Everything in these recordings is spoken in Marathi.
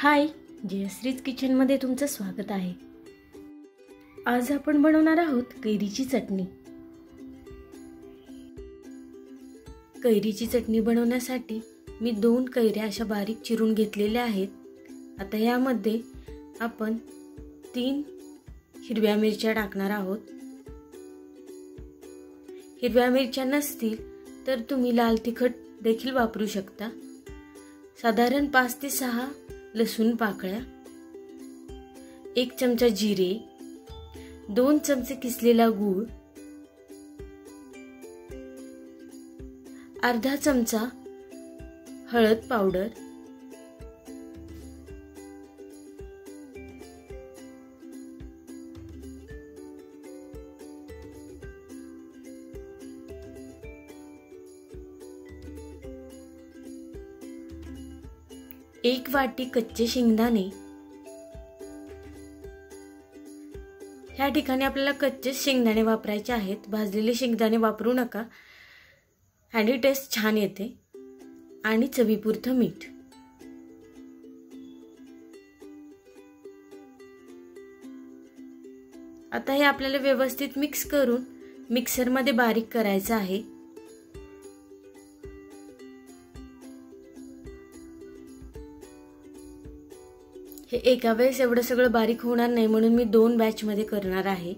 हाय, जयश्रीज किचनमध्ये तुमचं स्वागत आहे। आज आपण बनवणार आहोत कैरीची चटणी। कैरीची चटणी बनवण्यासाठी मी 2 कैऱ्या अशा बारीक चिरून घेतलेल्या आहेत। आता यामध्ये आपण 3 हिरव्या मिरच्या टाकणार आहोत। हिरव्या मिरच्या नसतील तर तुम्ही लाल तिखट देखील वापरू शकता। साधारण 5 ते 6 लसूण पाकळ्या, 1 चमचा जिरे, 2 चमचे किसलेला गूळ, अर्धा चमचा हळद पावडर, एक वाटी कच्चे शेंगदाणे। ह्या ठिकाणी आपल्याला कच्चे शेंगदाणे वापरायचे आहेत, भाजलेले शेंगदाणे वापरू नका, ह्यानी टेस्ट छान येते। आणि चवीपुरतं मीठ। आता हे आपल्याला व्यवस्थित मिक्स करून मिक्सर मध्ये बारीक करायचं आहे। हे एका वेळेस एवढं सगळं बारीक होणार नाही, म्हणून मी 2 बॅच मध्ये करणार आहे।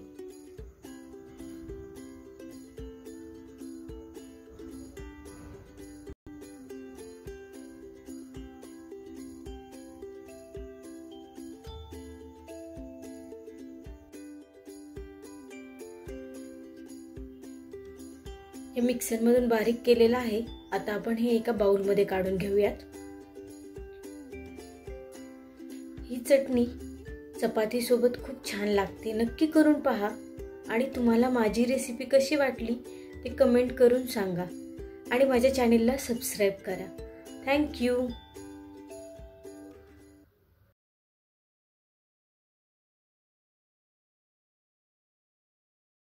हे मिक्सर मधून बारीक केलेलं आहे। आता आपण हे एका बाउल मध्ये काढून घेऊयात। ही चटणी चपाती सोबत खूप छान लागते, नक्की करून पहा। आणि तुम्हाला माझी रेसिपी कशी वाटली ते कमेंट करून सांगा आणि माझ्या चॅनलला सबस्क्राइब करा। Thank you.